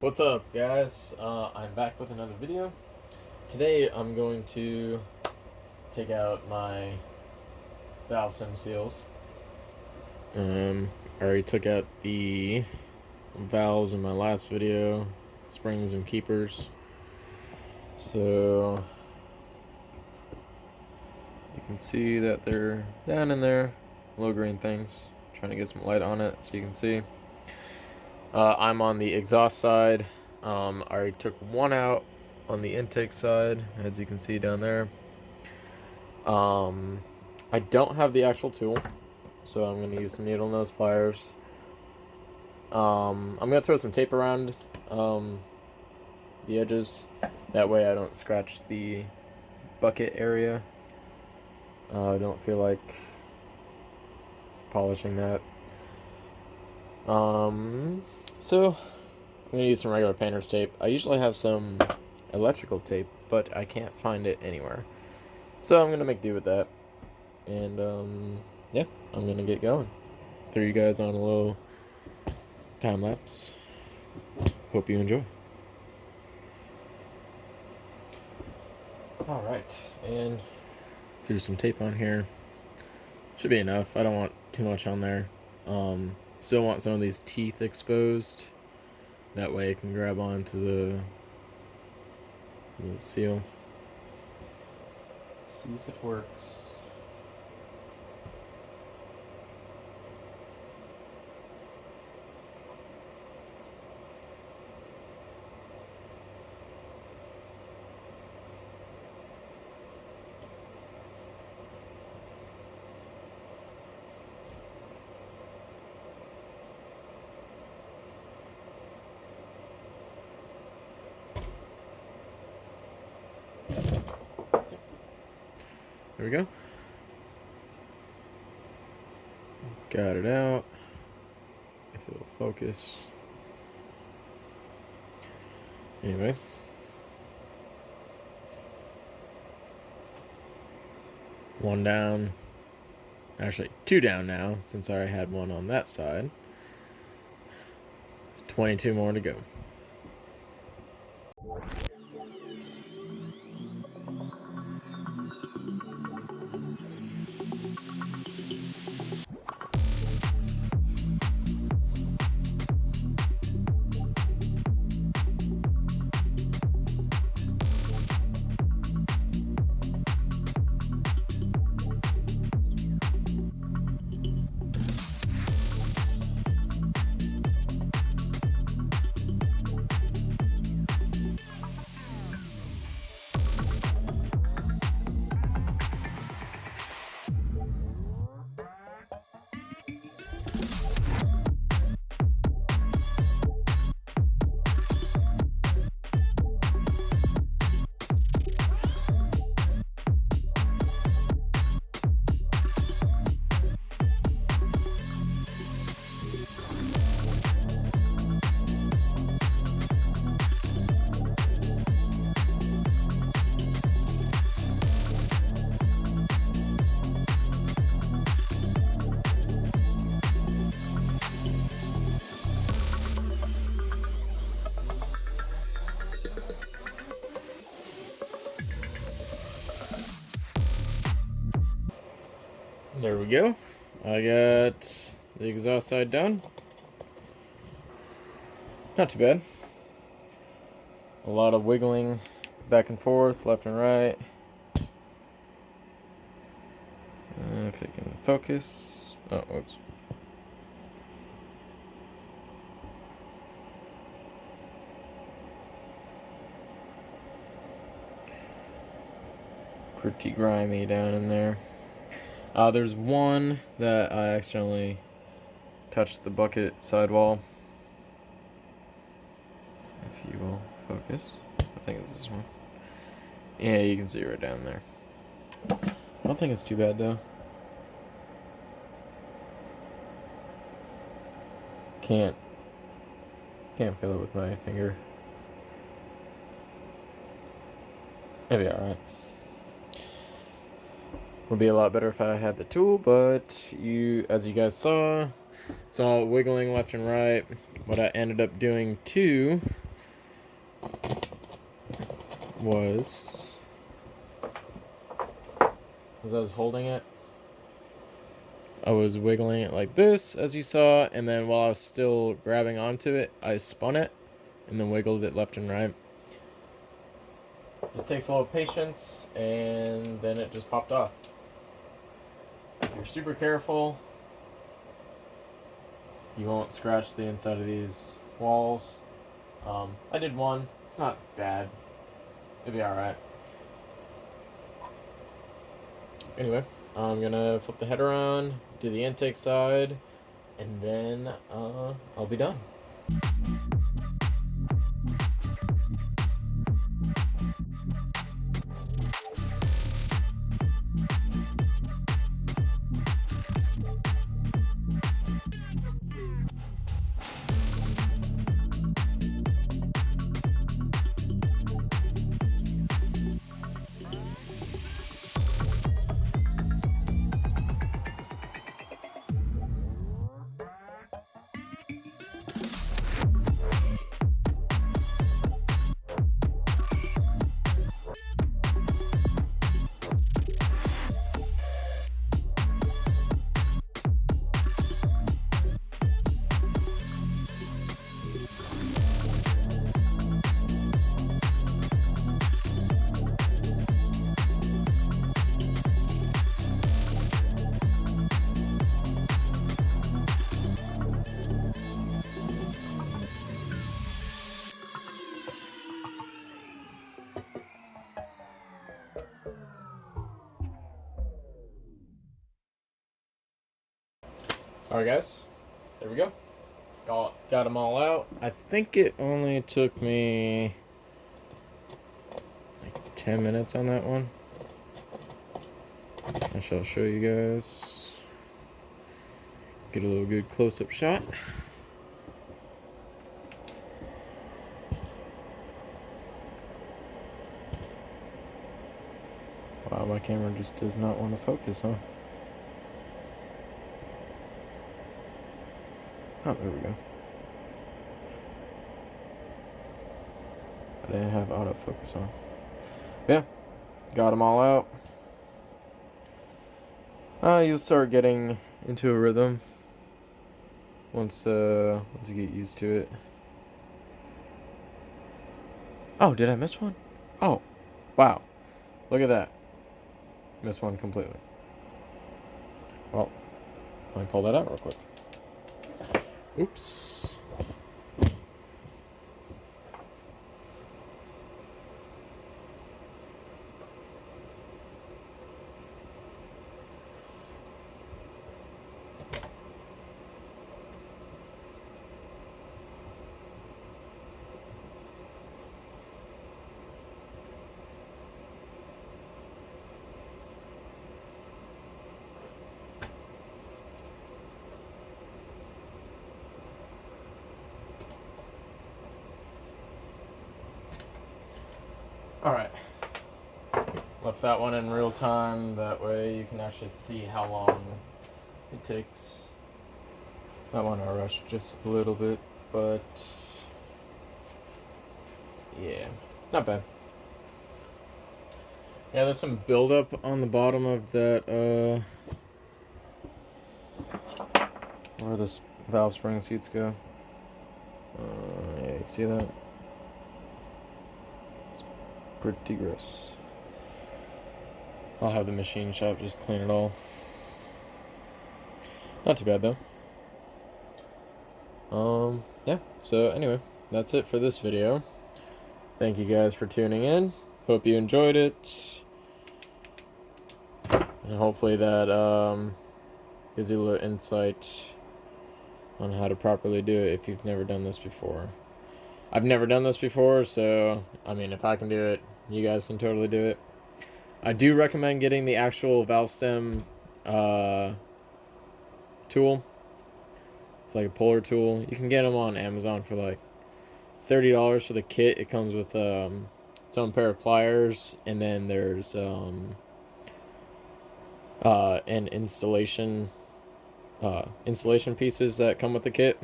What's up, guys? I'm back with another video. Today I'm going to take out my valve sim seals. I already took out the valves in my last video, springs and keepers. So you can see that they're down in there, low green things. Trying to get some light on it so you can see. I'm on the exhaust side. I already took one out on the intake side, as you can see down there. I don't have the actual tool, so I'm going to use some needle nose pliers. I'm going to throw some tape around the edges. That way I don't scratch the bucket area. I don't feel like polishing that. So I'm going to use some regular painter's tape. I usually have some electrical tape, but I can't find it anywhere. So I'm going to make do with that. And, yeah, I'm going to get going. Throw you guys on a little time lapse. Hope you enjoy. Alright, and threw some tape on here. Should be enough. I don't want too much on there. Still want some of these teeth exposed. That way I can grab onto the seal. Let's see if it works. There we go. Got it out. If it'll focus. Anyway. One down. Actually, two down now, since I already had one on that side. 22 more to go. There we go. I got the exhaust side done. Not too bad. A lot of wiggling back and forth, left and right. If it can focus. Oh, whoops. Pretty grimy down in there. There's one that I accidentally touched the bucket sidewall. If you will focus. I think it's this one. Yeah, you can see right down there. I don't think it's too bad though. Can't feel it with my finger. It'll be alright. Would be a lot better if I had the tool, but as you guys saw, it's all wiggling left and right. What I ended up doing too was, as I was holding it, I was wiggling it like this, as you saw, and then while I was still grabbing onto it, I spun it and then wiggled it left and right. Just takes a little patience, and then it just popped off. If you're super careful, you won't scratch the inside of these walls. I did one. It's not bad. It'll be alright. Anyway, I'm gonna flip the header on, do the intake side, and then I'll be done. Alright guys, there we go. Got them all out. I think it only took me like 10 minutes on that one. I shall show you guys. Get a little good close-up shot. Wow, my camera just does not want to focus, huh? Oh, there we go. I didn't have autofocus on. Yeah, got them all out. You'll start getting into a rhythm once you get used to it. Oh, did I miss one? Oh, wow. Look at that. Missed one completely. Well, let me pull that out real quick. Oops. Alright, left that one in real time, that way you can actually see how long it takes. That one I rushed just a little bit, but yeah, not bad. Yeah, there's some buildup on the bottom of that, where this valve spring seats go. Yeah, you see that? Pretty gross. I'll have the machine shop just clean it all. Not too bad though. Yeah, so anyway, that's it for this video. Thank you guys for tuning in. Hope you enjoyed it. And hopefully that gives you a little insight on how to properly do it if you've never done this before. I've never done this before, so I mean, if I can do it, you guys can totally do it. I do recommend getting the actual valve stem tool. It's like a puller tool. You can get them on Amazon for like $30 for the kit. It comes with its own pair of pliers, and then there's an installation pieces that come with the kit.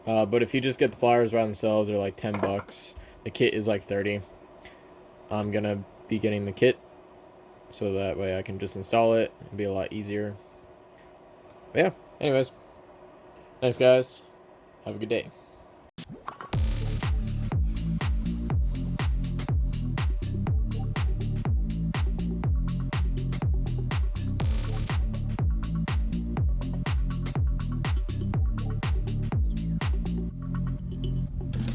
But if you just get the pliers by themselves, they're like $10. The kit is like $30. I'm going to be getting the kit, so that way I can just install it. It'll be a lot easier. But yeah, anyways. Thanks, guys. Have a good day.